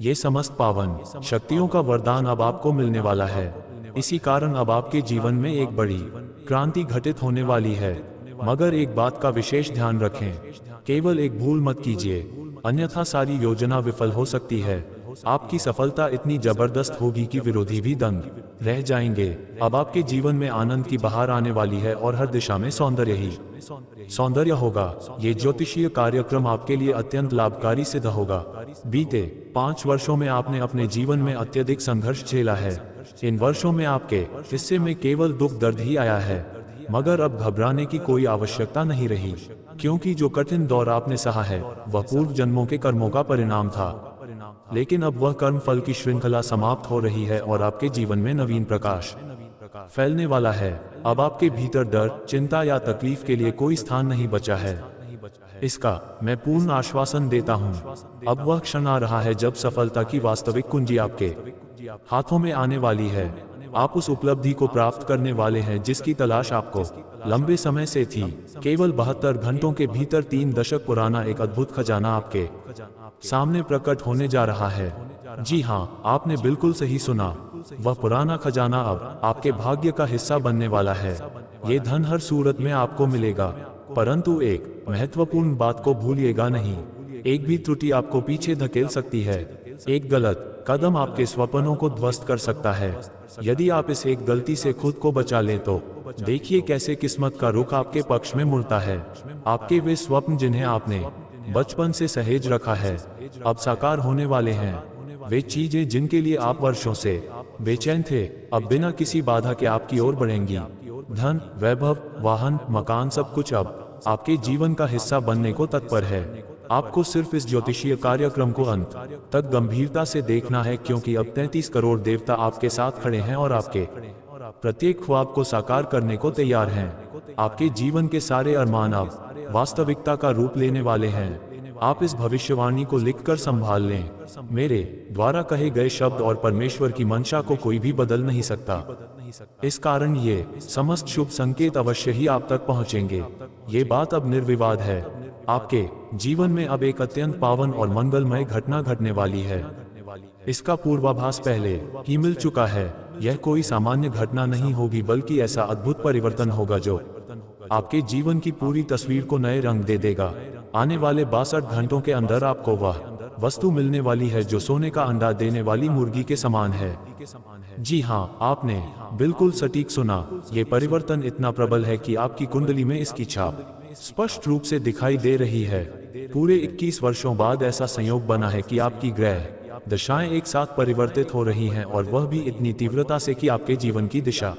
ये समस्त पावन शक्तियों का वरदान अब आपको मिलने वाला है। इसी कारण अब आपके जीवन में एक बड़ी क्रांति घटित होने वाली है। मगर एक बात का विशेष ध्यान रखें, केवल एक भूल मत कीजिए, अन्यथा सारी योजना विफल हो सकती है। आपकी सफलता इतनी जबरदस्त होगी कि विरोधी भी दंग रह जाएंगे। अब आपके जीवन में आनंद की बहार आने वाली है और हर दिशा में सौंदर्य ही सौंदर्य होगा। ये ज्योतिषीय कार्यक्रम आपके लिए अत्यंत लाभकारी सिद्ध होगा। बीते 5 वर्षों में आपने अपने जीवन में अत्यधिक संघर्ष झेला है। इन वर्षों में आपके हिस्से में केवल दुख दर्द ही आया है, मगर अब घबराने की कोई आवश्यकता नहीं रही, क्योंकि जो कठिन दौर आपने सहा है वह पूर्व जन्मों के कर्मों का परिणाम था। लेकिन अब वह कर्म फल की श्रृंखला समाप्त हो रही है और आपके जीवन में नवीन प्रकाश फैलने वाला है। अब आपके भीतर डर, चिंता या तकलीफ के लिए कोई स्थान नहीं बचा है। इसका मैं पूर्ण आश्वासन देता हूँ। अब वह क्षण आ रहा है जब सफलता की वास्तविक कुंजी आपके हाथों में आने वाली है। आप उस उपलब्धि को प्राप्त करने वाले हैं जिसकी तलाश आपको लंबे समय से थी। केवल 72 घंटों के भीतर 3 दशक पुराना एक अद्भुत खजाना आपके सामने प्रकट होने जा रहा है। जी हाँ, आपने बिल्कुल सही सुना। वह पुराना खजाना अब आपके भाग्य का हिस्सा बनने वाला है। ये धन हर सूरत में आपको मिलेगा, परंतु एक महत्वपूर्ण बात को भूलिएगा नहीं। एक भी त्रुटि आपको पीछे धकेल सकती है। एक गलत कदम आपके स्वप्नों को ध्वस्त कर सकता है। यदि आप इस एक गलती से खुद को बचा लें तो देखिए कैसे किस्मत का रुख आपके पक्ष में मुड़ता है। आपके वे स्वप्न जिन्हें आपने बचपन से सहेज रखा है अब साकार होने वाले हैं। वे चीजें जिनके लिए आप वर्षों से बेचैन थे अब बिना किसी बाधा के आपकी ओर बढ़ेंगी। धन, वैभव, वाहन, मकान, सब कुछ अब आपके जीवन का हिस्सा बनने को तत्पर है। आपको सिर्फ इस ज्योतिषीय कार्यक्रम को अंत तक गंभीरता से देखना है, क्योंकि अब 33 करोड़ देवता आपके साथ खड़े हैं और आपके प्रत्येक ख्वाब को साकार करने को तैयार हैं। आपके जीवन के सारे अरमान अब वास्तविकता का रूप लेने वाले हैं। आप इस भविष्यवाणी को लिखकर संभाल लें। मेरे द्वारा कहे गए शब्द और परमेश्वर की मंशा को कोई भी बदल नहीं सकता। इस कारण ये समस्त शुभ संकेत अवश्य ही आप तक पहुंचेंगे। ये बात अब निर्विवाद है। आपके जीवन में अब एक अत्यंत पावन और मंगलमय घटना घटने वाली है। इसका पूर्वाभास पहले ही मिल चुका है। यह कोई सामान्य घटना नहीं होगी, बल्कि ऐसा अद्भुत परिवर्तन होगा जो आपके जीवन की पूरी तस्वीर को नए रंग दे देगा। आने वाले 62 घंटों के अंदर आपको वह वस्तु मिलने वाली है जो सोने का अंडा देने वाली मुर्गी के समान है। जी हाँ, आपने बिल्कुल सटीक सुना। ये परिवर्तन इतना प्रबल है कि आपकी कुंडली में इसकी छाप स्पष्ट रूप से दिखाई दे रही है। पूरे 21 वर्षों बाद ऐसा संयोग बना है कि आपकी ग्रह दशाएं एक साथ परिवर्तित हो रही हैं, और वह भी इतनी तीव्रता से कि आपके जीवन की दिशा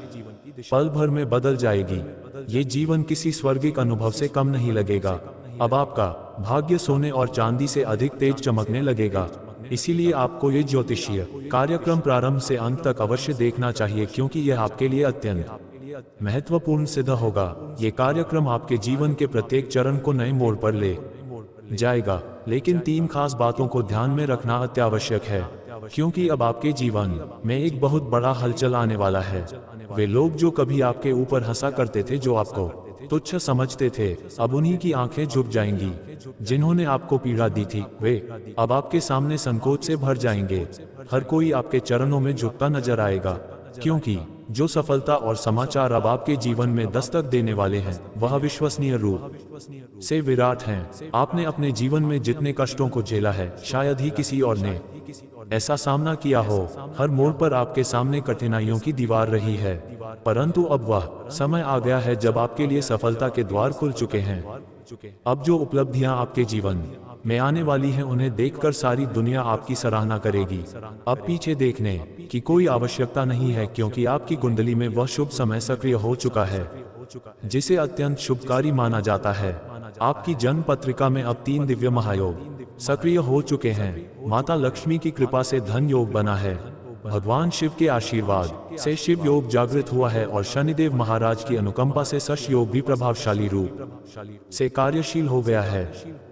पल भर में बदल जाएगी। ये जीवन किसी स्वर्गिक अनुभव से कम नहीं लगेगा। अब आपका भाग्य सोने और चांदी से अधिक तेज चमकने लगेगा। इसीलिए आपको ये ज्योतिषीय कार्यक्रम प्रारंभ से अंत तक अवश्य देखना चाहिए, क्योंकि यह आपके लिए अत्यंत महत्वपूर्ण सिद्ध होगा। ये कार्यक्रम आपके जीवन के प्रत्येक चरण को नए मोड़ पर ले जाएगा। लेकिन 3 खास बातों को ध्यान में रखना अत्यावश्यक है, क्योंकि अब आपके जीवन में एक बहुत बड़ा हलचल आने वाला है। वे लोग जो कभी आपके ऊपर हंसा करते थे, जो आपको तुच्छ समझते थे, अब उन्हीं की आंखें झुक जाएंगी। जिन्होंने आपको पीड़ा दी थी, वे अब आपके सामने संकोच से भर जाएंगे। हर कोई आपके चरणों में झुकता नजर आएगा, क्योंकि जो सफलता और समाचार अब आपके जीवन में दस्तक देने वाले हैं, वह विश्वसनीय रूप से विराट हैं। आपने अपने जीवन में जितने कष्टों को झेला है, शायद ही किसी और ने ऐसा सामना किया हो। हर मोड़ पर आपके सामने कठिनाइयों की दीवार रही है, परंतु अब वह समय आ गया है जब आपके लिए सफलता के द्वार खुल चुके हैं। अब जो उपलब्धियां आपके जीवन में आने वाली हैं उन्हें देखकर सारी दुनिया आपकी सराहना करेगी। अब पीछे देखने की कोई आवश्यकता नहीं है, क्योंकि आपकी कुंडली में वह शुभ समय सक्रिय हो चुका है जिसे अत्यंत शुभकारी माना जाता है। आपकी जन्म पत्रिका में अब 3 दिव्य महायोग सक्रिय हो चुके हैं। माता लक्ष्मी की कृपा से धन योग बना है, भगवान शिव के आशीर्वाद से शिव योग जागृत हुआ है और शनिदेव महाराज की अनुकंपा से शश योग भी प्रभावशाली रूप से कार्यशील हो गया है।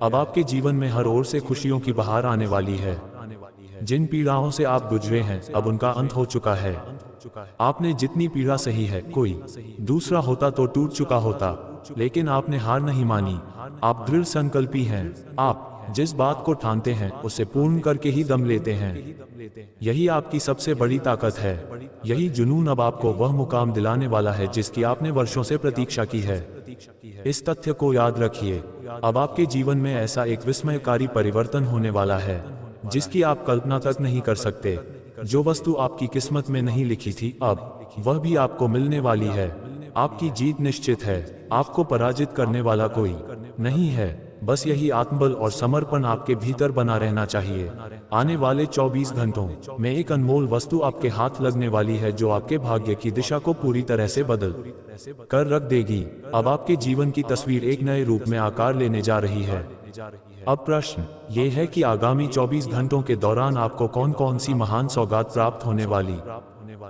अब आपके जीवन में हर ओर से खुशियों की बहार आने वाली है। जिन पीड़ाओं से आप गुजरे हैं अब उनका अंत हो चुका है। आपने जितनी पीड़ा सही है, कोई दूसरा होता तो टूट चुका होता, लेकिन आपने हार नहीं मानी। आप दृढ़ संकल्पी हैं। आप जिस बात को ठानते हैं उसे पूर्ण करके ही दम लेते हैं। यही आपकी सबसे बड़ी ताकत है। यही जुनून अब आपको वह मुकाम दिलाने वाला है जिसकी आपने वर्षों से प्रतीक्षा की है। इस तथ्य को याद रखिए, अब आपके जीवन में ऐसा एक विस्मयकारी परिवर्तन होने वाला है जिसकी आप कल्पना तक नहीं कर सकते। जो वस्तु आपकी किस्मत में नहीं लिखी थी अब वह भी आपको मिलने वाली है। आपकी जीत निश्चित है। आपको पराजित करने वाला कोई नहीं है। बस यही आत्मबल और समर्पण आपके भीतर बना रहना चाहिए। आने वाले 24 घंटों में एक अनमोल वस्तु आपके हाथ लगने वाली है जो आपके भाग्य की दिशा को पूरी तरह से बदल कर रख देगी। अब आपके जीवन की तस्वीर एक नए रूप में आकार लेने जा रही है। अब प्रश्न ये है कि आगामी 24 घंटों के दौरान आपको कौन कौन सी महान सौगात प्राप्त होने वाली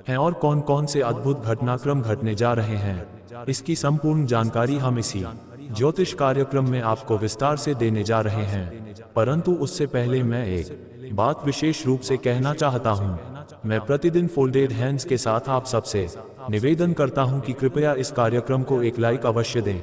हैं और कौन कौन से अद्भुत घटनाक्रम घटने जा रहे हैं। इसकी संपूर्ण जानकारी हम इसी ज्योतिष कार्यक्रम में आपको विस्तार से देने जा रहे हैं। परंतु उससे पहले मैं एक बात विशेष रूप से कहना चाहता हूं। मैं प्रतिदिन फोल्डेड हैंड्स के साथ आप सबसे निवेदन करता हूं कि कृपया इस कार्यक्रम को एक लाइक अवश्य दें,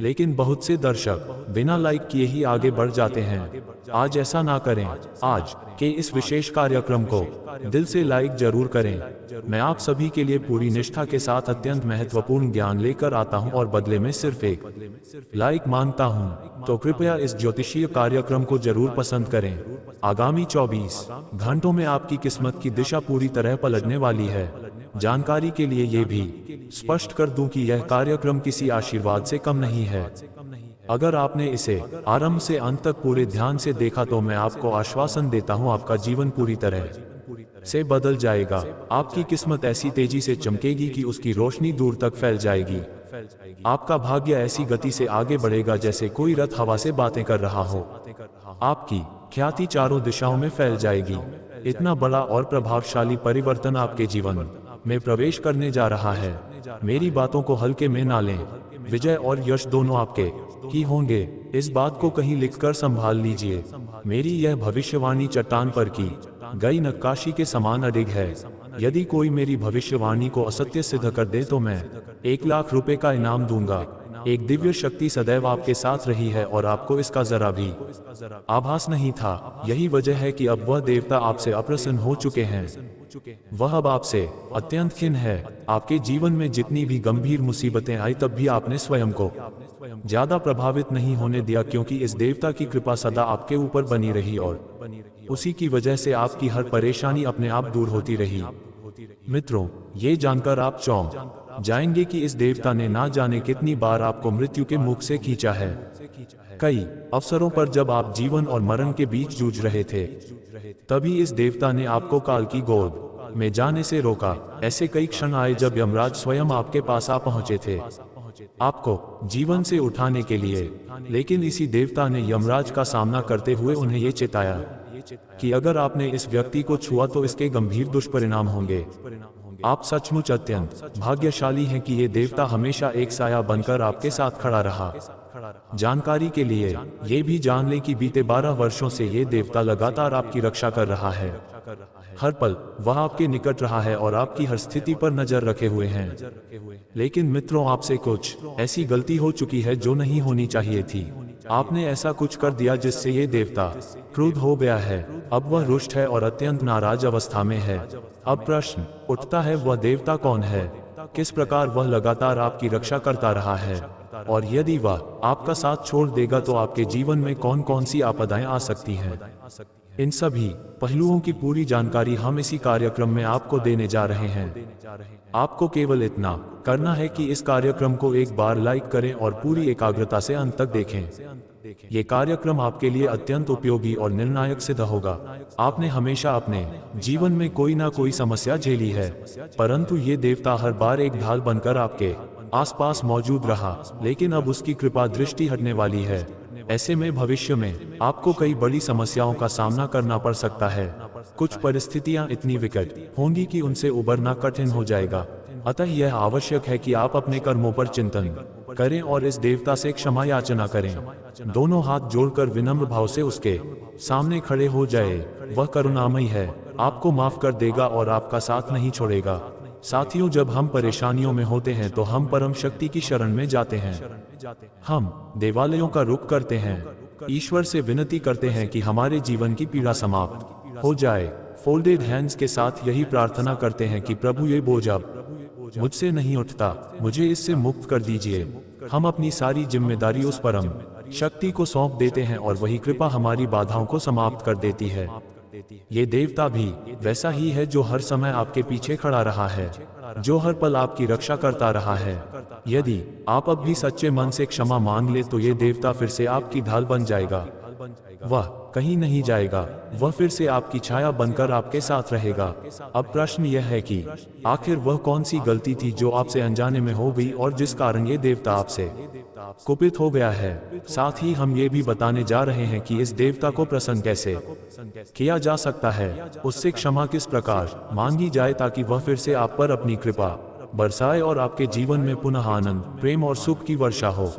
लेकिन बहुत से दर्शक बिना लाइक किए ही आगे बढ़ जाते हैं। आज ऐसा ना करें। आज के इस विशेष कार्यक्रम को दिल से लाइक जरूर करें। मैं आप सभी के लिए पूरी निष्ठा के साथ अत्यंत महत्वपूर्ण ज्ञान लेकर आता हूं और बदले में सिर्फ एक लाइक मांगता हूं। तो कृपया इस ज्योतिषीय कार्यक्रम को जरूर पसंद करें। आगामी 24 घंटों में आपकी किस्मत की दिशा पूरी तरह पलटने वाली है। जानकारी के लिए ये भी स्पष्ट कर दूं कि यह कार्यक्रम किसी आशीर्वाद से कम नहीं है। अगर आपने इसे आरंभ से अंत तक पूरे ध्यान से देखा तो मैं आपको आश्वासन देता हूं आपका जीवन पूरी तरह से बदल जाएगा। आपकी किस्मत ऐसी तेजी से चमकेगी कि उसकी रोशनी दूर तक फैल जाएगी। आपका भाग्य ऐसी गति से आगे बढ़ेगा जैसे कोई रथ हवा से बातें कर रहा हो। आपकी ख्याति चारों दिशाओं में फैल जाएगी। इतना बड़ा और प्रभावशाली परिवर्तन आपके जीवन में प्रवेश करने जा रहा है। मेरी बातों को हल्के में ना लें। विजय और यश दोनों आपके ही होंगे। इस बात को कहीं लिखकर संभाल लीजिए। मेरी यह भविष्यवाणी चट्टान पर की गई नक्काशी के समान अडिग है। यदि कोई मेरी भविष्यवाणी को असत्य सिद्ध कर दे तो मैं 1 लाख रुपए का इनाम दूंगा। एक दिव्य शक्ति सदैव आपके साथ रही है और आपको इसका जरा भी आभास नहीं था। यही वजह है कि अब वह देवता आपसे अप्रसन्न हो चुके हैं। वह अब आपसे अत्यंत खिन्न है। आपके जीवन में जितनी भी गंभीर मुसीबतें आई तब भी आपने स्वयं को ज्यादा प्रभावित नहीं होने दिया, क्योंकि इस देवता की कृपा सदा आपके ऊपर बनी रही और उसी की वजह से आपकी हर परेशानी अपने आप दूर होती रही। मित्रों, ये जानकर आप चौंक जाएंगे कि इस देवता ने ना जाने कितनी बार आपको मृत्यु के मुख से खींचा है। कई अवसरों पर जब आप जीवन और मरण के बीच जूझ रहे थे, तभी इस देवता ने आपको काल की गोद में जाने से रोका। ऐसे कई क्षण आए जब यमराज स्वयं आपके पास आ पहुंचे थे आपको जीवन से उठाने के लिए, लेकिन इसी देवता ने यमराज का सामना करते हुए उन्हें ये चेताया कि अगर आपने इस व्यक्ति को छुआ तो इसके गंभीर दुष्परिणाम होंगे। आप सचमुच अत्यंत भाग्यशाली हैं कि ये देवता हमेशा एक साया बनकर आपके साथ खड़ा रहा। जानकारी के लिए ये भी जान लें कि बीते 12 वर्षों से ये देवता लगातार आपकी रक्षा कर रहा है। हर पल वह आपके निकट रहा है और आपकी हर स्थिति पर नजर रखे हुए हैं। लेकिन मित्रों, आपसे कुछ ऐसी गलती हो चुकी है जो नहीं होनी चाहिए थी। आपने ऐसा कुछ कर दिया जिससे ये देवता क्रुद्ध हो गया है। अब वह रुष्ट है और अत्यंत नाराज अवस्था में है। अब प्रश्न उठता है, वह देवता कौन है? किस प्रकार वह लगातार आपकी रक्षा करता रहा है? और यदि वह आपका साथ छोड़ देगा तो आपके जीवन में कौन कौन सी आपदाएं आ सकती हैं? इन सभी पहलुओं की पूरी जानकारी हम इसी कार्यक्रम में आपको देने जा रहे हैं। आपको केवल इतना करना है कि इस कार्यक्रम को एक बार लाइक करें और पूरी एकाग्रता से अंत तक देखें। ये कार्यक्रम आपके लिए अत्यंत उपयोगी और निर्णायक सिद्ध होगा। आपने हमेशा अपने जीवन में कोई ना कोई समस्या झेली है, परंतु ये देवता हर बार एक ढाल बनकर आपके आसपास मौजूद रहा, लेकिन अब उसकी कृपा दृष्टि हटने वाली है। ऐसे में भविष्य में आपको कई बड़ी समस्याओं का सामना करना पड़ सकता है। कुछ परिस्थितियां इतनी विकट होंगी कि उनसे उबरना कठिन हो जाएगा। अतः यह आवश्यक है कि आप अपने कर्मों पर चिंतन करें और इस देवता से क्षमा याचना करें। दोनों हाथ जोड़कर विनम्र भाव से उसके सामने खड़े हो जाए। वह करुणामयी है, आपको माफ कर देगा और आपका साथ नहीं छोड़ेगा। साथियों, जब हम परेशानियों में होते हैं तो हम परम शक्ति की शरण में जाते हैं। हम देवालयों का रुख करते हैं, ईश्वर से विनती करते हैं कि हमारे जीवन की पीड़ा समाप्त हो जाए। फोल्डेड हैंड्स के साथ यही प्रार्थना करते हैं कि प्रभु, ये बोझ अब मुझसे नहीं उठता, मुझे इससे मुक्त कर दीजिए। हम अपनी सारी जिम्मेदारी उस परम शक्ति को सौंप देते हैं और वही कृपा हमारी बाधाओं को समाप्त कर देती है। ये देवता भी वैसा ही है जो हर समय आपके पीछे खड़ा रहा है, जो हर पल आपकी रक्षा करता रहा है। यदि आप अब भी सच्चे मन से क्षमा मांग ले तो ये देवता फिर से आपकी ढाल बन जाएगा। वह कहीं नहीं जाएगा, वह फिर से आपकी छाया बनकर आपके साथ रहेगा। अब प्रश्न यह है कि आखिर वह कौन सी गलती थी जो आपसे अनजाने में हो गई और जिस कारण ये देवता आपसे कुपित हो गया है। साथ ही हम ये भी बताने जा रहे हैं कि इस देवता को प्रसन्न कैसे किया जा सकता है, उससे क्षमा किस प्रकार मांगी जाए ताकि वह फिर से आप पर अपनी कृपा बरसाए और आपके जीवन में पुनः आनंद, प्रेम और सुख की वर्षा हो।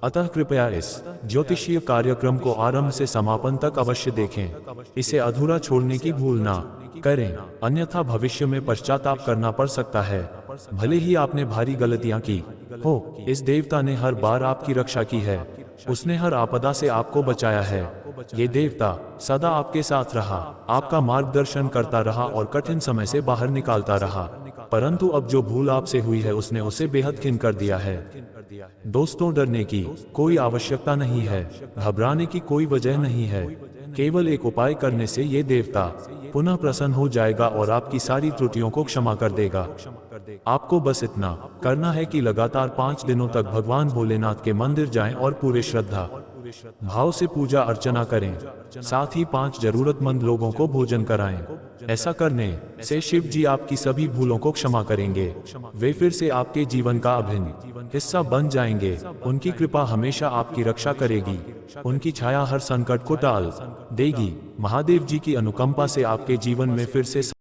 अतः कृपया इस ज्योतिषीय कार्यक्रम को आरंभ से समापन तक अवश्य देखें। इसे अधूरा छोड़ने की भूल ना करें, अन्यथा भविष्य में पश्चाताप करना पड़ सकता है, भले ही आपने भारी गलतियां की हो। इस देवता ने हर बार आपकी रक्षा की है, उसने हर आपदा से आपको बचाया है। ये देवता सदा आपके साथ रहा, आपका मार्गदर्शन करता रहा और कठिन समय से बाहर निकालता रहा। परंतु अब जो भूल आपसे हुई है उसने उसे बेहद खिन्न कर दिया है। दोस्तों, डरने की कोई आवश्यकता नहीं है, घबराने की कोई वजह नहीं है। केवल एक उपाय करने से ये देवता पुनः प्रसन्न हो जाएगा और आपकी सारी त्रुटियों को क्षमा कर देगा। आपको बस इतना करना है कि लगातार 5 दिनों तक भगवान भोलेनाथ के मंदिर जाएं और पूरे श्रद्धा भाव से पूजा अर्चना करें। साथ ही 5 जरूरतमंद लोगों को भोजन कराएं। ऐसा करने से शिव जी आपकी सभी भूलों को क्षमा करेंगे। वे फिर से आपके जीवन का अभिन्न हिस्सा बन जाएंगे। उनकी कृपा हमेशा आपकी रक्षा करेगी, उनकी छाया हर संकट को टाल देगी। महादेव जी की अनुकंपा से आपके जीवन में फिर से